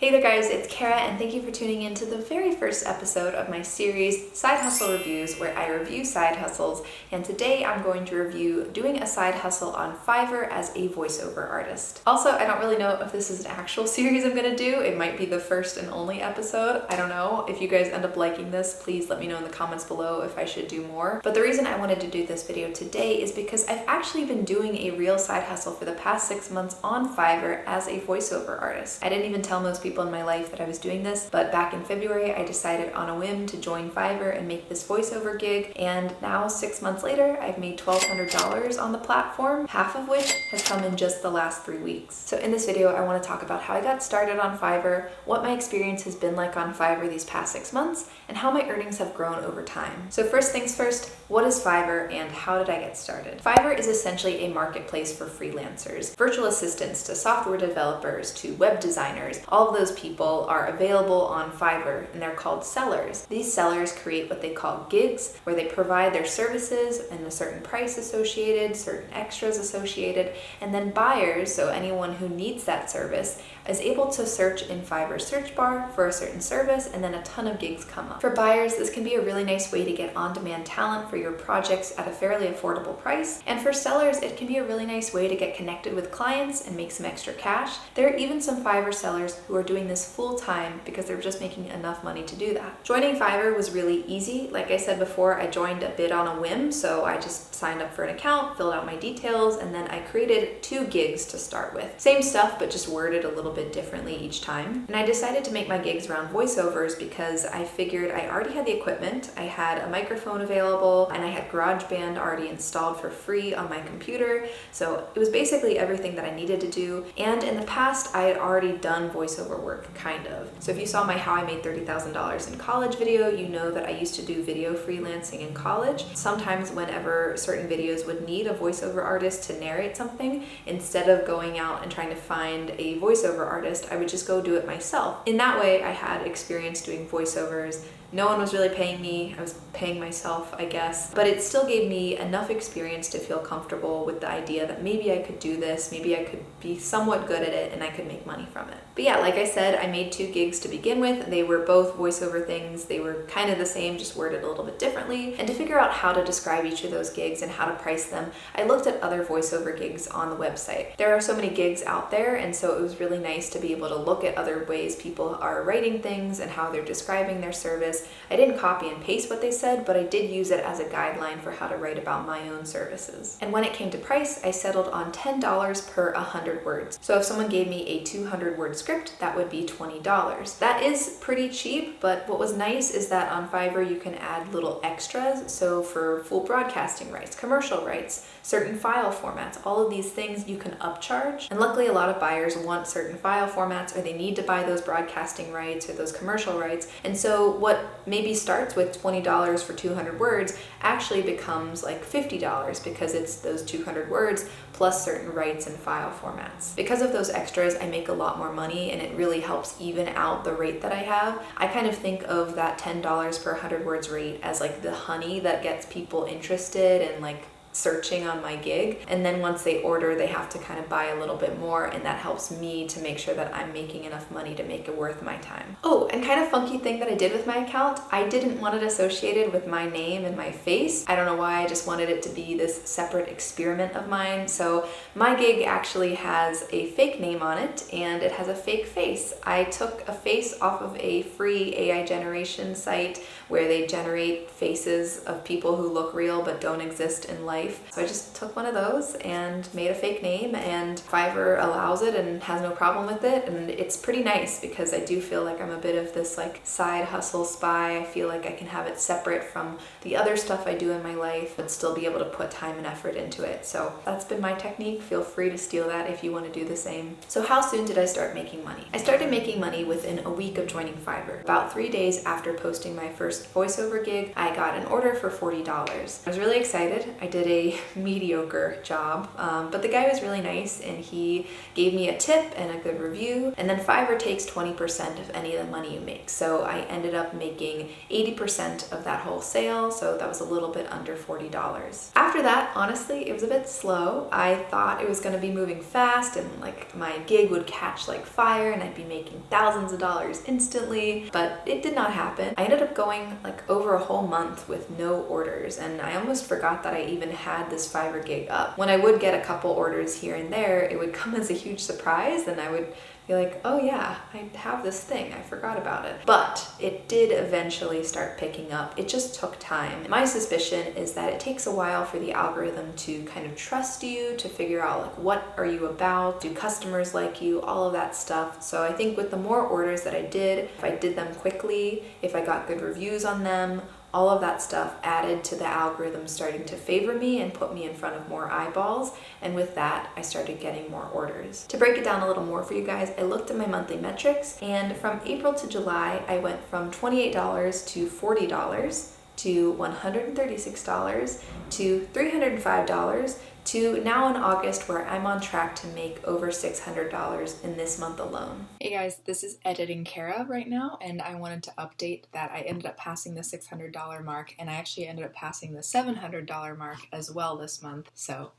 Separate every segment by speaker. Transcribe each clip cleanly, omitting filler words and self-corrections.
Speaker 1: Hey there guys, it's Kara and thank you for tuning in to the very first episode of my series Side Hustle Reviews, where I review side hustles, and today I'm going to review doing a side hustle on Fiverr as a voiceover artist. Also, I don't really know if this is an actual series I'm gonna do. It might be the first and only episode. I don't know. If you guys end up liking this, please let me know in the comments below if I should do more. But the reason I wanted to do this video today is because I've actually been doing a real side hustle for the past 6 months on Fiverr as a voiceover artist. I didn't even tell most people in my life that I was doing this, but back in February I decided on a whim to join Fiverr and make this voiceover gig, and now 6 months later I've made $1,200 on the platform, half of which has come in just the last 3 weeks. So in this video I want to talk about how I got started on Fiverr, what my experience has been like on Fiverr these past 6 months, and how my earnings have grown over time. So first things first, what is Fiverr and how did I get started? Fiverr is essentially a marketplace for freelancers, virtual assistants to software developers to web designers. All of those people are available on Fiverr and they're called sellers. These sellers create what they call gigs, where they provide their services and a certain price associated, certain extras associated, and then buyers, so anyone who needs that service, is able to search in Fiverr's search bar for a certain service, and then a ton of gigs come up. For buyers, this can be a really nice way to get on-demand talent for your projects at a fairly affordable price, and for sellers, it can be a really nice way to get connected with clients and make some extra cash. There are even some Fiverr sellers who are doing this full-time because they're just making enough money to do that. Joining Fiverr was really easy. Like I said before, I joined a bit on a whim, so I just signed up for an account, filled out my details, and then I created 2 gigs to start with. Same stuff, but just worded a little bit differently each time. And I decided to make my gigs around voiceovers because I figured I already had the equipment, I had a microphone available, and I had GarageBand already installed for free on my computer, so it was basically everything that I needed to do. And in the past, I had already done voiceover work, kind of. So if you saw my How I Made $30,000 in College video, you know that I used to do video freelancing in college. Sometimes whenever certain videos would need a voiceover artist to narrate something, instead of going out and trying to find a voiceover artist, I would just go do it myself. In that way, I had experience doing voiceovers. No one was really paying me. I was paying myself, I guess. But it still gave me enough experience to feel comfortable with the idea that maybe I could do this, maybe I could be somewhat good at it, and I could make money from it. But yeah, like I said, I made 2 gigs to begin with. They were both voiceover things. They were kind of the same, just worded a little bit differently. And to figure out how to describe each of those gigs and how to price them, I looked at other voiceover gigs on the website. There are so many gigs out there, and so it was really nice to be able to look at other ways people are writing things and how they're describing their service. I didn't copy and paste what they said, but I did use it as a guideline for how to write about my own services. And when it came to price, I settled on $10 per 100 words. So if someone gave me a 200-word script, that would be $20. That is pretty cheap, but what was nice is that on Fiverr you can add little extras. So for full broadcasting rights, commercial rights, certain file formats, all of these things you can upcharge. And luckily a lot of buyers want certain file formats, or they need to buy those broadcasting rights or those commercial rights. And so what maybe starts with $20 for 200 words actually becomes like $50 because it's those 200 words plus certain rights and file formats. Because of those extras, I make a lot more money, and it really helps even out the rate that I have. I kind of think of that $10 per 100 words rate as like the honey that gets people interested and like searching on my gig, and then once they order they have to kind of buy a little bit more, and that helps me to make sure that I'm making enough money to make it worth my time. Oh, and kind of funky thing that I did with my account, I didn't want it associated with my name and my face. I don't know why, I just wanted it to be this separate experiment of mine. So my gig actually has a fake name on it and it has a fake face. I took a face off of a free AI generation site where they generate faces of people who look real but don't exist in life. So I just took one of those and made a fake name, and Fiverr allows it and has no problem with it, and it's pretty nice because I do feel like I'm a bit of this like side hustle spy. I feel like I can have it separate from the other stuff I do in my life but still be able to put time and effort into it. So that's been my technique. Feel free to steal that if you want to do the same. So how soon did I start making money? I started making money within a week of joining Fiverr. About 3 days after posting my first voiceover gig, I got an order for $40. I was really excited. I did a mediocre job, but the guy was really nice and he gave me a tip and a good review. And then Fiverr takes 20% of any of the money you make. So I ended up making 80% of that whole sale. So that was a little bit under $40. After that, honestly, it was a bit slow. I thought it was going to be moving fast and like my gig would catch like fire and I'd be making thousands of dollars instantly, but it did not happen. I ended up going like over a whole month with no orders, and I almost forgot that I even had this Fiverr gig up. When I would get a couple orders here and there, it would come as a huge surprise and I would be like, oh yeah, I have this thing, I forgot about it. But it did eventually start picking up. It just took time. My suspicion is that it takes a while for the algorithm to kind of trust you, to figure out like what are you about, do customers like you, all of that stuff. So I think with the more orders that I did, if I did them quickly, if I got good reviews on them, all of that stuff added to the algorithm starting to favor me and put me in front of more eyeballs. And with that, I started getting more orders. To break it down a little more for you guys, I looked at my monthly metrics, and from April to July, I went from $28 to $40 to $136 to $305 to now in August, where I'm on track to make over $600 in this month alone. Hey guys, this is editing Kara right now, and I wanted to update that I ended up passing the $600 mark, and I actually ended up passing the $700 mark as well this month. So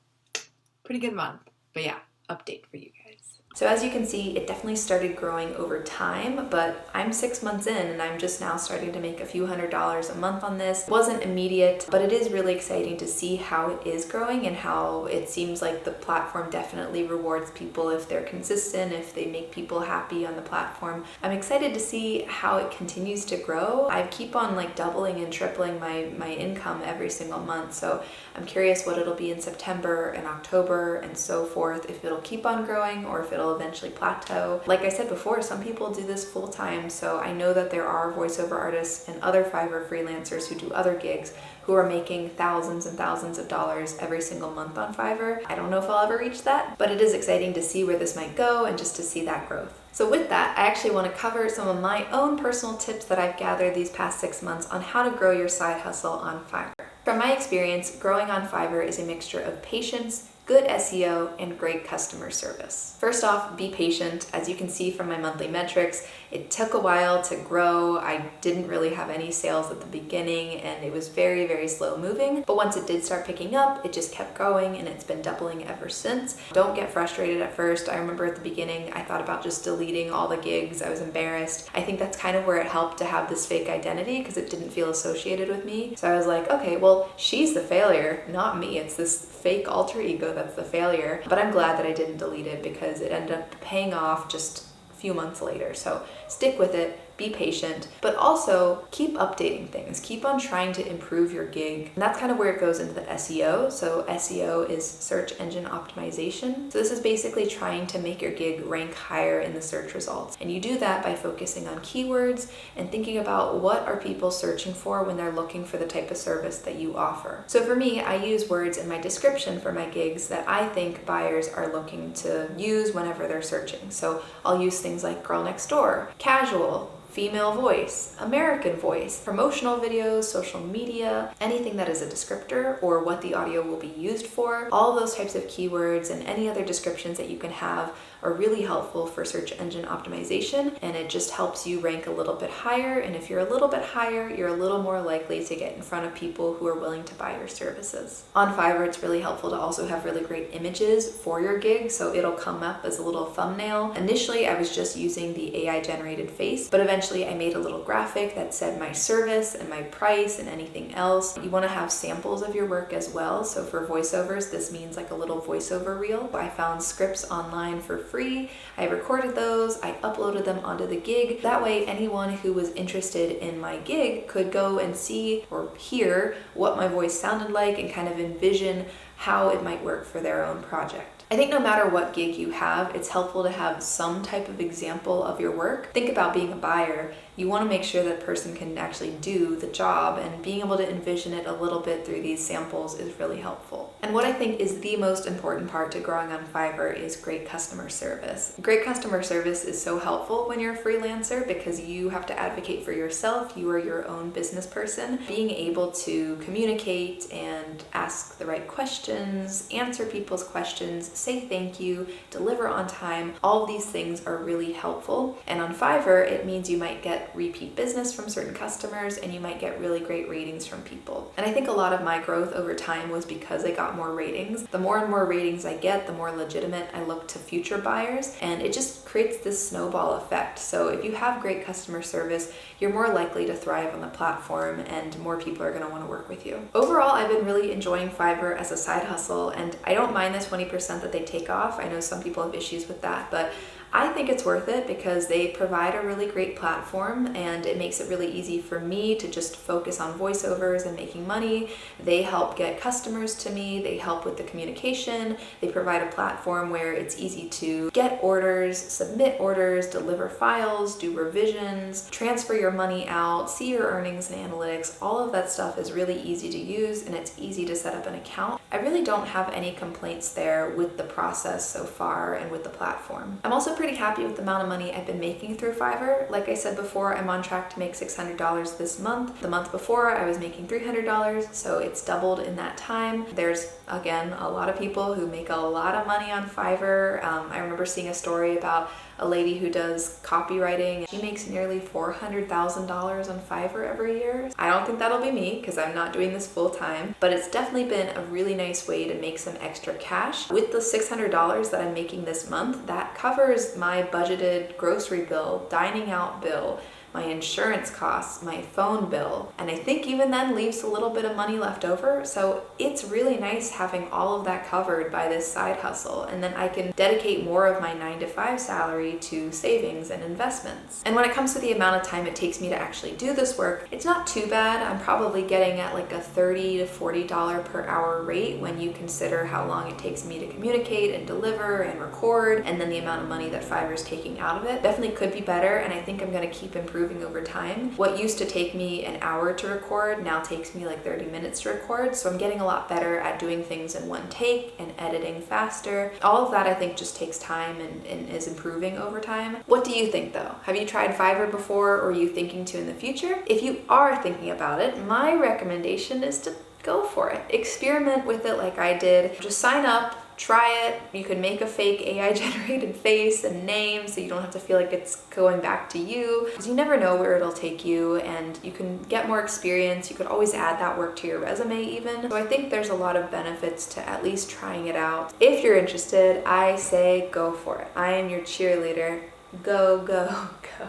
Speaker 1: pretty good month, but yeah, update for you guys. So as you can see, it definitely started growing over time, but I'm 6 months in and I'm just now starting to make a few $100s a month on this. It wasn't immediate, but it is really exciting to see how it is growing and how it seems like the platform definitely rewards people if they're consistent, if they make people happy on the platform. I'm excited to see how it continues to grow. I keep on like doubling and tripling my income every single month, so I'm curious what it'll be in September and October and so forth, if it'll keep on growing or if it'll eventually plateau. Like I said before, some people do this full time, so I know that there are voiceover artists and other Fiverr freelancers who do other gigs who are making thousands and thousands of dollars every single month on Fiverr. I don't know if I'll ever reach that, but it is exciting to see where this might go and just to see that growth. So with that, I actually want to cover some of my own personal tips that I've gathered these past 6 months on how to grow your side hustle on Fiverr. From my experience, growing on Fiverr is a mixture of patience, good SEO, and great customer service. First off, be patient. As you can see from my monthly metrics, it took a while to grow. I didn't really have any sales at the beginning and it was very, very slow moving. But once it did start picking up, it just kept going and it's been doubling ever since. Don't get frustrated at first. I remember at the beginning, I thought about just deleting all the gigs. I was embarrassed. I think that's kind of where it helped to have this fake identity because it didn't feel associated with me. So I was like, okay, well, she's the failure, not me. It's this fake alter ego that's the failure. But I'm glad that I didn't delete it because it ended up paying off just a few months later. So stick with it, be patient, but also keep updating things. Keep on trying to improve your gig. And that's kind of where it goes into the SEO. So SEO is search engine optimization. So this is basically trying to make your gig rank higher in the search results. And you do that by focusing on keywords and thinking about what are people searching for when they're looking for the type of service that you offer. So for me, I use words in my description for my gigs that I think buyers are looking to use whenever they're searching. So I'll use things like girl next door, casual, female voice, American voice, promotional videos, social media, anything that is a descriptor or what the audio will be used for. All those types of keywords and any other descriptions that you can have are really helpful for search engine optimization, and it just helps you rank a little bit higher. And if you're a little bit higher, you're a little more likely to get in front of people who are willing to buy your services. On Fiverr, it's really helpful to also have really great images for your gig, so it'll come up as a little thumbnail. Initially, I was just using the AI generated face, but eventually I made a little graphic that said my service and my price and anything else. You want to have samples of your work as well. So for voiceovers, this means like a little voiceover reel. I found scripts online for free. I recorded those, I uploaded them onto the gig. That way anyone who was interested in my gig could go and see or hear what my voice sounded like and kind of envision how it might work for their own project. I think no matter what gig you have, it's helpful to have some type of example of your work. Think about being a buyer. You want to make sure that person can actually do the job, and being able to envision it a little bit through these samples is really helpful. And what I think is the most important part to growing on Fiverr is great customer service. Great customer service is so helpful when you're a freelancer because you have to advocate for yourself. You are your own business person. Being able to communicate and ask the right questions, answer people's questions, say thank you, deliver on time, all of these things are really helpful. And on Fiverr, it means you might get repeat business from certain customers and you might get really great ratings from people. And I think a lot of my growth over time was because I got more ratings. The more and more ratings I get, the more legitimate I look to future buyers, and it just creates this snowball effect. So if you have great customer service, you're more likely to thrive on the platform and more people are going to want to work with you. Overall, I've been really enjoying Fiverr as a side hustle, and I don't mind the 20% that they take off. I know some people have issues with that, but I think it's worth it because they provide a really great platform and it makes it really easy for me to just focus on voiceovers and making money. They help get customers to me, they help with the communication, they provide a platform where it's easy to get orders, submit orders, deliver files, do revisions, transfer your money out, see your earnings and analytics. All of that stuff is really easy to use and it's easy to set up an account. I really don't have any complaints there with the process so far and with the platform. I'm also pretty happy with the amount of money I've been making through Fiverr. Like I said before, I'm on track to make $600 this month. The month before I was making $300, so it's doubled in that time. There's, again, a lot of people who make a lot of money on Fiverr. I remember seeing a story about a lady who does copywriting. She makes nearly $400,000 on Fiverr every year. I don't think that'll be me because I'm not doing this full time, but it's definitely been a really nice way to make some extra cash. With the $600 that I'm making this month, that covers my budgeted grocery bill, dining out bill, my insurance costs, my phone bill, and I think even then leaves a little bit of money left over. So it's really nice having all of that covered by this side hustle, and then I can dedicate more of my 9-to-5 salary to savings and investments. And when it comes to the amount of time it takes me to actually do this work, it's not too bad. I'm probably getting at like a $30 to $40 per hour rate when you consider how long it takes me to communicate and deliver and record, and then the amount of money that Fiverr's taking out of it. Definitely could be better, and I think I'm going to keep improving over time. What used to take me an hour to record now takes me like 30 minutes to record, so I'm getting a lot better at doing things in one take and editing faster. All of that I think just takes time and is improving over time. What do you think though? Have you tried Fiverr before, or are you thinking to in the future? If you are thinking about it, my recommendation is to go for it. Experiment with it like I did. Just sign up, try it. You can make a fake AI generated face and name so you don't have to feel like it's going back to you, because you never know where it'll take you, and you can get more experience. You could always add that work to your resume even. So I think there's a lot of benefits to at least trying it out. If you're interested, I say go for it. I am your cheerleader. Go, go, go.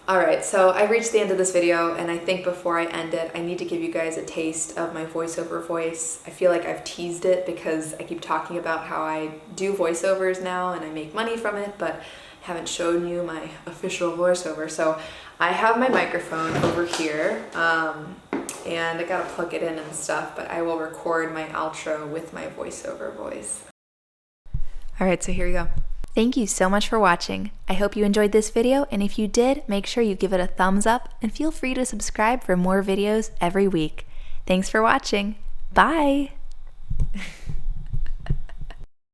Speaker 1: Alright, so I've reached the end of this video, and I think before I end it, I need to give you guys a taste of my voiceover voice. I feel like I've teased it because I keep talking about how I do voiceovers now and I make money from it, but haven't shown you my official voiceover. So I have my microphone over here, and I gotta plug it in and stuff, but I will record my outro with my voiceover voice. Alright, so here we go. Thank you so much for watching. I hope you enjoyed this video, and if you did, make sure you give it a thumbs up and feel free to subscribe for more videos every week. Thanks for watching. Bye!